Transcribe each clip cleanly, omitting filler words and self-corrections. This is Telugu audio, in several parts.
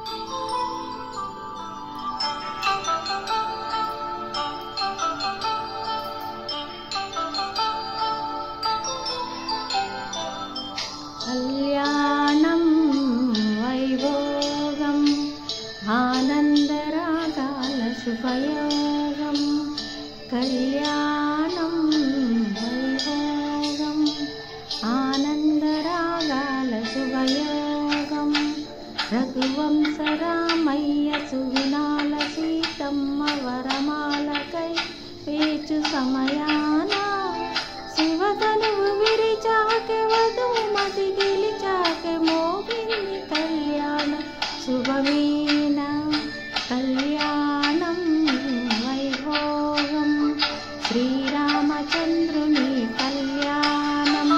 కళ్యాణం వైభోగం ఆనందరాగాల శుభయోగం. కళ్యాణం వైభోగం ఆనందరాగాల శుభయోగం. రఘువంశ రామయ్య సువినాల సీతమ్మ వరమాలకై వేచు సమయాన శివతనువు విరిచాకె వధుమతి గెలిచాకె మోగింది కళ్యాణ శుభవీణ. కళ్యాణం వైభోగం శ్రీరామచంద్రుని కళ్యాణం.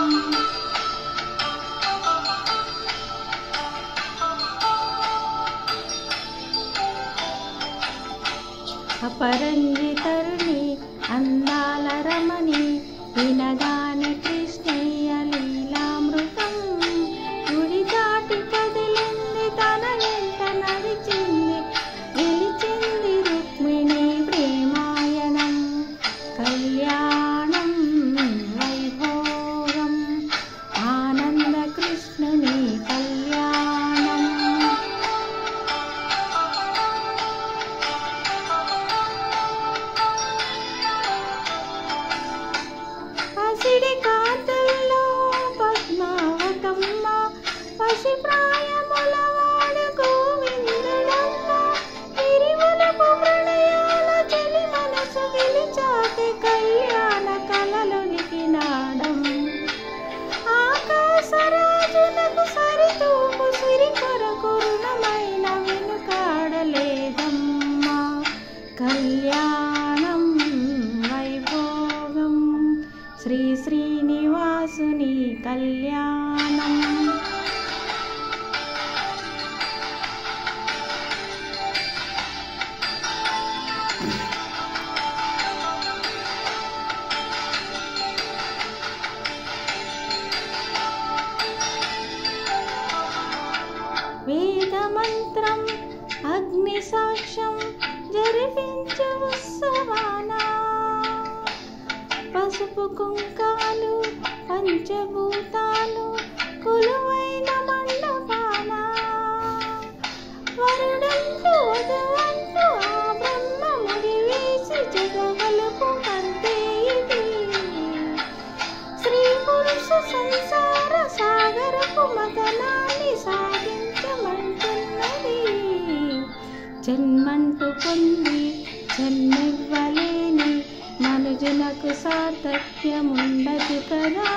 అపరంజితరుని అందాల రమణి వినగాని కృష్ణయ్య లీలామృతం. గుడి దాటి కదిలింది తన వెంట నడిచింది గెలిచింది రుక్మిణి ప్రేమాయణం. కళ్యాణం వైభోగం ఆనంద కృష్ణుని కళ్యాణం. పసిడి కాంతల్లో పద్మావతమ్మ పసి ప్రాయముల వాడు గోవిందుడమ్మ. తిరుమలకు ప్రణయాల చెలి మనసు గెలిచాకె కళ్యాణ కలలొలికి నాడం. ఆకాశరాజులకు సరితూపు సిరి కొరకు రుణమైన వెనుకాడలేదమ్మా. కళ్యాణం వైభోగం శ్రీ శ్రీనివాసుని కళ్యాణం. వేదమంత్రం అగ్ని సాక్ష్యం జరిపించు ఉత్సవాన పసుపు కుంకాలు పంచభూతాలు కొలువైన మండపాన. వరుడంటూ వధువంటూ ఆ బ్రహ్మ ముడి వేసి జగవలుపు కంటే ఇది స్త్రీ పురుష సంసార సాగరపు మదనాన్ని సాగించమంటున్నది. జన్మంటూ పొంది జన్మివ్వలేని మనుజునకు సార్థక్యముండదు కదా.